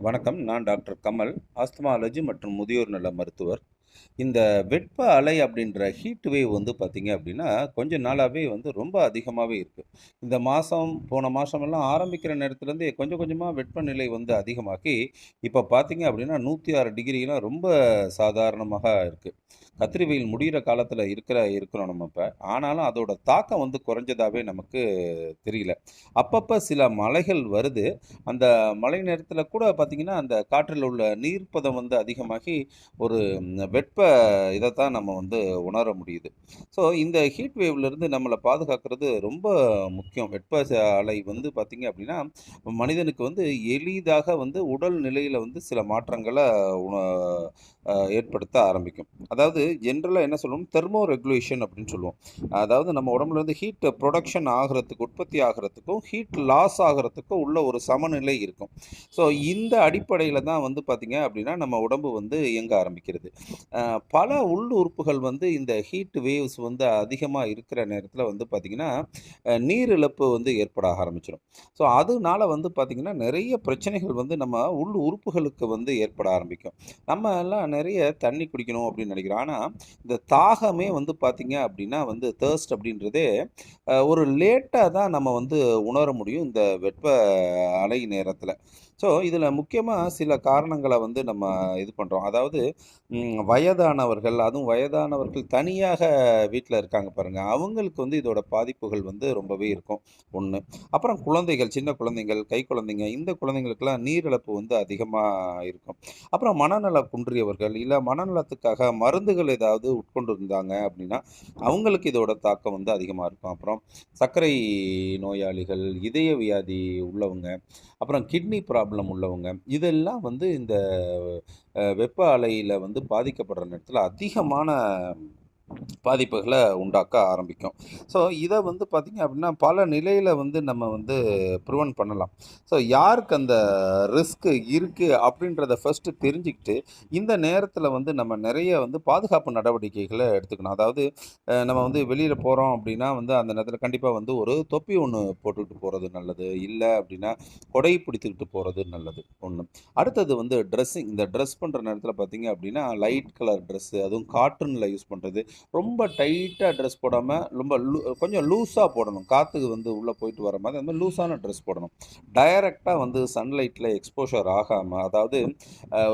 வணக்கம். நான் டாக்டர் கமல், ஆஸ்துமாலஜி மற்றும் முதியோர் நல மருத்துவர். இந்த வெப்ப அலை அப்படின்ற ஹீட் வேவ் வந்து பார்த்தீங்க அப்படின்னா, கொஞ்ச நாளாவே வந்து ரொம்ப அதிகமாவே இருக்கு. இந்த மாசம், போன மாசமெல்லாம் ஆரம்பிக்கிற நேரத்துலேருந்தே கொஞ்சம் கொஞ்சமா வெப்பநிலை வந்து அதிகமாகி, இப்ப பார்த்தீங்க அப்படின்னா 106 டிகிரிலாம் ரொம்ப சாதாரணமாக இருக்கு. கத்திரி வெயில் முடியிற காலத்துல இருக்கிறோம் நம்ம இப்ப. ஆனாலும் அதோட தாக்கம் வந்து குறைஞ்சதாவே நமக்கு தெரியல. அப்பப்ப சில மழைகள் வருது. அந்த மழை நேரத்துல கூட பார்த்தீங்கன்னா, அந்த காற்றில் உள்ள நீர்ப்பதம் வந்து அதிகமாகி ஒரு வெப்ப இதத்தான் நம்ம வந்து உணர முடியுது. ஸோ இந்த ஹீட் வேவ்லேருந்து நம்மளை பாதுகாக்கிறது ரொம்ப முக்கியம். அலை வந்து பார்த்தீங்க அப்படின்னா, மனிதனுக்கு வந்து எளிதாக வந்து உடல் நிலையில வந்து சில மாற்றங்களை உண ஏற்படுத்த ஆரம்பிக்கும். அதாவது ஜென்ரலாக என்ன சொல்லுவோம், தெர்மோ ரெகுலேஷன் அப்படின்னு சொல்லுவோம். அதாவது நம்ம உடம்புல வந்து ஹீட் ப்ரொடக்ஷன் ஆகிறதுக்கு, உற்பத்தி ஆகிறதுக்கும் ஹீட் லாஸ் ஆகிறதுக்கும் உள்ள ஒரு சமநிலை இருக்கும். ஸோ இந்த அடிப்படையில் தான் வந்து பார்த்தீங்க அப்படின்னா நம்ம உடம்பு வந்து இயங்க ஆரம்பிக்கிறது. பல உள் உறுப்புகள் வந்து இந்த ஹீட் வேவ்ஸ் வந்து அதிகமாக இருக்கிற நேரத்தில் வந்து பார்த்திங்கன்னா நீர் இழப்பு வந்து ஏற்பட ஆரம்பிச்சிடும். ஸோ அதனால வந்து பார்த்திங்கன்னா நிறைய பிரச்சனைகள் வந்து நம்ம உள் உறுப்புகளுக்கு வந்து ஏற்பட ஆரம்பிக்கும். நம்ம எல்லாம் நிறைய தண்ணி குடிக்கணும் அப்படின்னு நினைக்கிறோம். ஆனால் இந்த தாகமே வந்து பார்த்திங்க அப்படின்னா வந்து தேர்ஸ்ட் அப்படின்றதே ஒரு லேட்டாக தான் நம்ம வந்து உணர முடியும் இந்த வெப்ப அலை நேரத்தில். ஸோ இதில் முக்கியமாக சில காரணங்களை வந்து நம்ம இது பண்ணுறோம். அதாவது வயதானவர்கள், அதுவும் வயதானவர்கள் தனியாக வீட்டில் இருக்காங்க பாருங்கள், அவங்களுக்கு வந்து இதோட பாதிப்புகள் வந்து ரொம்பவே இருக்கும் ஒன்று. அப்புறம் குழந்தைகள், சின்ன குழந்தைகள், கை குழந்தைங்க, இந்த குழந்தைங்களுக்கெல்லாம் நீர் இழப்பு வந்து அதிகமாக இருக்கும். அப்புறம் மனநல குன்றியவர்கள், இல்லை மனநலத்துக்காக மருந்துகள் ஏதாவது உட்கொண்டு இருந்தாங்க அப்படின்னா அவங்களுக்கு இதோட தாக்கம் வந்து அதிகமாக இருக்கும். அப்புறம் சர்க்கரை நோயாளிகள், இதய வியாதி உள்ளவங்க, அப்புறம் கிட்னி ப்ராப்ளம் உள்ளவங்க, இதெல்லாம் வந்து இந்த வெப்ப அலையில் வந்து பாதிக்கப்படுற நேரத்தில் அதிகமான பாதிப்புகளை உண்டாக்க ஆரம்பிக்கும். ஸோ இதை வந்து பார்த்திங்க அப்படின்னா பல நிலையில் வந்து நம்ம வந்து ப்ரிவென்ட் பண்ணலாம். ஸோ யாருக்கு அந்த ரிஸ்க்கு இருக்குது அப்படின்றத ஃபஸ்ட்டு தெரிஞ்சுக்கிட்டு இந்த நேரத்தில் வந்து நம்ம நிறைய வந்து பாதுகாப்பு நடவடிக்கைகளை எடுத்துக்கணும். அதாவது நம்ம வந்து வெளியில் போகிறோம் அப்படின்னா வந்து அந்த நேரத்தில் கண்டிப்பாக வந்து ஒரு தொப்பி ஒன்று போட்டுக்கிட்டு போகிறது நல்லது. இல்லை அப்படின்னா கொடை பிடித்துக்கிட்டு போகிறது நல்லது ஒன்று. அடுத்தது வந்து ட்ரெஸ்ஸிங். இந்த ட்ரெஸ் பண்ணுற நேரத்தில் பார்த்திங்க அப்படின்னா லைட் கலர் ட்ரெஸ்ஸு, அதுவும் காட்டனில் யூஸ் பண்ணுறது, ரொம்ப டைட்டாக ட்ரெஸ் போடாமல் ரொம்ப கொஞ்சம் லூஸாக போடணும். காற்று வந்து உள்ளே போயிட்டு வர மாதிரி அந்த மாதிரி லூஸான ட்ரெஸ் போடணும். டைரெக்டாக வந்து சன்லைட்டில் எக்ஸ்போஷர் ஆகாமல், அதாவது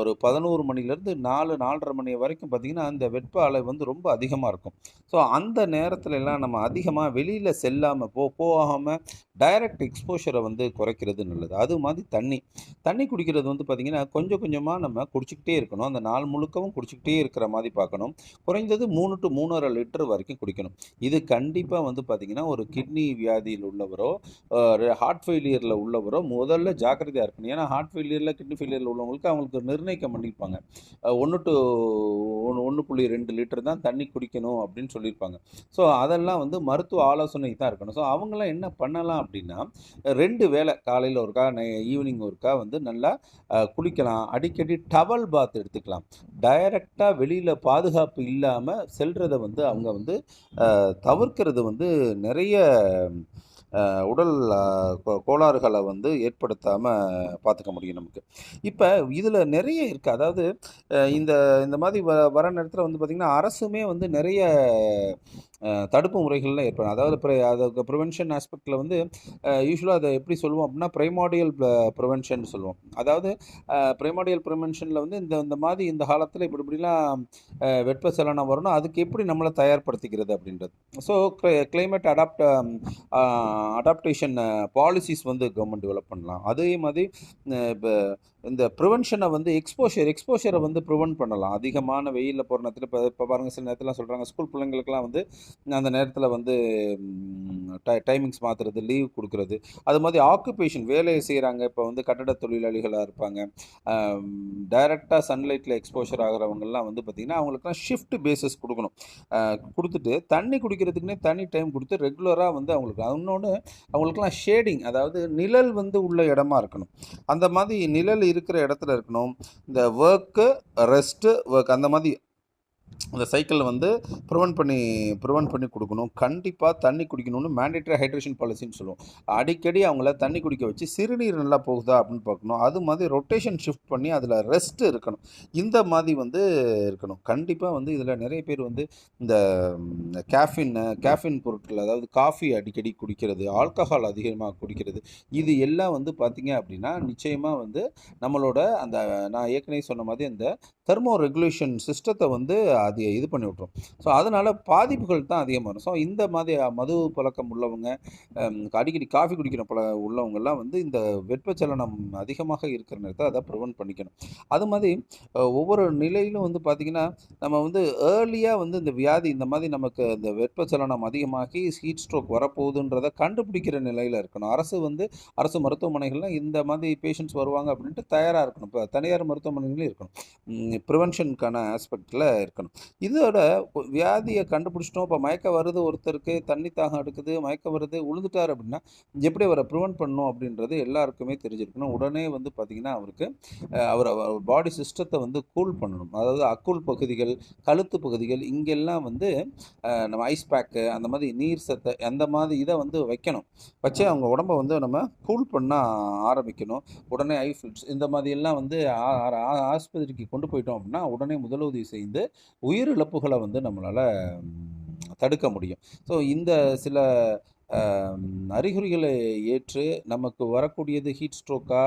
ஒரு 11 மணிலேருந்து 4:30 மணி வரைக்கும் பார்த்திங்கன்னா அந்த வெப்ப அலை வந்து ரொம்ப அதிகமாக இருக்கும். ஸோ அந்த நேரத்துல எல்லாம் நம்ம அதிகமாக வெளியில் செல்லாமல் போகாமல் டைரக்ட் எக்ஸ்போஷரை வந்து குறைக்கிறது நல்லது. அது மாதிரி தண்ணி குடிக்கிறது வந்து பார்த்திங்கன்னா கொஞ்சம் கொஞ்சமாக நம்ம குடிச்சிக்கிட்டே இருக்கணும். அந்த நாள் முழுக்கவும் குடிச்சிக்கிட்டே இருக்கிற மாதிரி பார்க்கணும். குறைந்தது 3 to 3.5 லிட்டர் வரைக்கும் குடிக்கணும். இது கண்டிப்பாக வந்து பார்த்திங்கன்னா ஒரு கிட்னி வியாதியில் உள்ளவரோ, ஹார்ட் ஃபெயிலியரில் உள்ளவரோ முதல்ல ஜாக்கிரதையாக இருக்கணும். ஏன்னா ஹார்ட் ஃபெயிலியரில், கிட்னி ஃபெயிலியரில் உள்ளவங்களுக்கு அவங்களுக்கு நிர்ணயிக்கம் பண்ணியிருப்பாங்க. 1 to 1.2 லிட்டர் தான் தண்ணி குடிக்கணும் அப்படின்னு சொல்லியிருப்பாங்க. ஸோ அதெல்லாம் வந்து மருத்துவ ஆலோசனை தான் இருக்கணும். ஸோ அவங்களாம் என்ன பண்ணலாம் அப்படின்னா 2 வேளை, காலையில் ஒருக்கா ஈவினிங் ஒருக்கா வந்து நல்லா குளிக்கலாம். அடிக்கடி டவல் பாத் எடுத்துக்கலாம். டைரெக்டாக வெளியில் பாதுகாப்பு இல்லாமல் செல்றதை வந்து அவங்க வந்து தவிர்க்கிறது வந்து நிறைய உடல் கோளாறுகளை வந்து ஏற்படுத்தாமல் பார்த்துக்க முடியும் நமக்கு. இப்போ இதில் நிறைய இருக்குது. அதாவது இந்த இந்த மாதிரி வர நேரத்தில் வந்து பார்த்திங்கன்னா அரசுமே வந்து நிறைய தடுப்பு முறைகள்லாம் ஏற்படும். அதாவது அதுக்கு ப்ரிவென்ஷன் ஆஸ்பெக்டில் வந்து யூஸ்வலாக அதை எப்படி சொல்லுவோம் அப்படின்னா ப்ரைமார்டியல் ப்ரிவென்ஷன் சொல்லுவோம். அதாவது ப்ரைமார்டியல் ப்ரிவென்ஷனில் வந்து இந்த இந்த மாதிரி இந்த காலத்தில் இப்படி இப்படிலாம் வெப்பச்சலனம் வரணும், அதுக்கு எப்படி நம்மளை தயார்படுத்திக்கிறது அப்படின்றது. ஸோ கிளைமேட் அடாப்டேஷன் பாலிசிஸ் வந்து கவர்மெண்ட் டெவலப் பண்ணலாம். அதே மாதிரி இப்போ இந்த ப்ரிவென்ஷனை வந்து எக்ஸ்போஷரை வந்து ப்ரிவென்ட் பண்ணலாம். அதிகமான வெயிலில் போகிற நேரத்தில் இப்போ பாருங்கள், சில நேரத்தில் சொல்கிறாங்க ஸ்கூல் பிள்ளைங்களுக்கெல்லாம் வந்து அந்த நேரத்தில் வந்து டைமிங்ஸ் மாற்றுறது, லீவ் கொடுக்குறது. அது மாதிரி ஆக்குபேஷன் வேலையை செய்கிறாங்க, இப்போ வந்து கட்டட தொழிலாளிகளாக இருப்பாங்க, டைரெக்டாக சன்லைட்டில் எக்ஸ்போஷர் ஆகிறவங்கெல்லாம் வந்து பார்த்திங்கன்னா அவங்களுக்குலாம் ஷிஃப்ட் பேஸஸ் கொடுக்கணும். கொடுத்துட்டு தண்ணி குடிக்கிறதுக்குன்னே தனி டைம் கொடுத்து ரெகுலராக வந்து அவங்களுக்கு இன்னொன்று அவங்களுக்குலாம் ஷேடிங், அதாவது நிழல் வந்து உள்ள இடமா இருக்கணும். அந்த மாதிரி நிழல் இருக்கிற இடத்துல இருக்கணும். இந்த ஒர்க்கு, ரெஸ்ட்டு, ஒர்க் அந்த மாதிரி அந்த சைக்கிள் வந்து ப்ரிவென்ட் பண்ணி கொடுக்கணும். கண்டிப்பாக தண்ணி குடிக்கணும்னு மேண்டேட்டரி ஹைட்ரேஷன் பாலிசின்னு சொல்லுவோம். அடிக்கடி அவங்கள தண்ணி குடிக்க வச்சு சிறுநீர் நல்லா போகுதா அப்படின்னு பார்க்கணும். அது மாதிரி ரொட்டேஷன் ஷிஃப்ட் பண்ணி அதில் ரெஸ்ட் இருக்கணும். இந்த மாதிரி வந்து இருக்கணும். கண்டிப்பாக வந்து இதில் நிறைய பேர் வந்து இந்த கேஃபின் பொருட்கள், அதாவது காஃபி அடிக்கடி குடிக்கிறது, ஆல்கஹால் அதிகமாக குடிக்கிறது, இது எல்லாம் வந்து பார்த்திங்க அப்படின்னா நிச்சயமாக வந்து நம்மளோட அந்த நான் ஏற்கனவே சொன்ன மாதிரி அந்த தெர்மோ ரெகுலேஷன் சிஸ்டத்தை வந்து அது இது பண்ணி விட்ரும். ஸோ அதனால் பாதிப்புகள் தான் அதிகமாக வரும். ஸோ இந்த மாதிரி மது பழக்கம் உள்ளவங்க, அடிக்கடி காஃபி குடிக்கிற உள்ளவங்கெல்லாம் வந்து இந்த வெப்பச்சலனம் அதிகமாக இருக்கிற நேரத்தை அதை ப்ரிவென்ட் பண்ணிக்கணும். அது மாதிரி ஒவ்வொரு நிலையிலும் வந்து பார்த்திங்கன்னா நம்ம வந்து ஏர்லியாக வந்து இந்த வியாதி இந்த மாதிரி நமக்கு இந்த வெப்பச்சலனம் அதிகமாகி ஹீட் ஸ்ட்ரோக் வரப்போகுதுன்றதை கண்டுபிடிக்கிற நிலையில் இருக்கணும். அரசு மருத்துவமனைகள்லாம் இந்த மாதிரி பேஷண்ட்ஸ் வருவாங்க அப்படின்ட்டு தயாராக இருக்கணும். இப்போ தனியார் மருத்துவமனைகளும் இருக்கணும். ப்ரிவென்ஷனுக்கான ஆஸ்பெக்டில் இருக்கணும். இதோட வியாதியை கண்டுபிடிச்சிட்டோம், இப்போ மயக்கம் வருது, ஒருத்தருக்கு தண்ணி தாகம் எடுக்குது, மயக்கம் வருது, விழுந்துட்டார் அப்படின்னா எப்படி அவரை ப்ரிவென்ட் பண்ணணும் அப்படின்றது எல்லாருக்குமே தெரிஞ்சிருக்கணும். உடனே வந்து பார்த்திங்கன்னா அவருக்கு அவர் பாடி சிஸ்டத்தை வந்து கூல் பண்ணணும். அதாவது அக்குள் பகுதிகள், கழுத்து பகுதிகள் இங்கெல்லாம் வந்து நம்ம ஐஸ் பேக்கு அந்த மாதிரி நீர் சத்தை அந்த மாதிரி இதை வந்து வைக்கணும். வச்சு அவங்க உடம்பை வந்து நம்ம கூல் பண்ண ஆரம்பிக்கணும். உடனே ஐ ஃபில்ஸ் இந்த மாதிரியெல்லாம் வந்து ஆஸ்பத்திரிக்கு கொண்டு போயிட்டோம் அப்படின்னா உடனே முதலுதவி செய்து உயிரிழப்புகளை வந்து நம்மளால் தடுக்க முடியும். ஸோ இந்த சில அறிகுறிகளை ஏற்று நமக்கு வரக்கூடியது ஹீட் ஸ்ட்ரோக்கா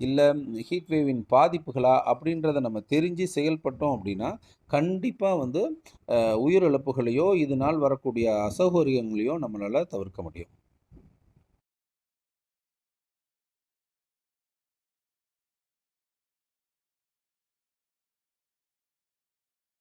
இல்லை ஹீட் வேவின் பாதிப்புகளா அப்படின்றத நம்ம தெரிஞ்சு செயல்பட்டோம் அப்படின்னா கண்டிப்பாக வந்து உயிரிழப்புகளையோ இதனால் வரக்கூடிய அசௌகரியங்களையோ நம்மளால் தவிர்க்க முடியும்.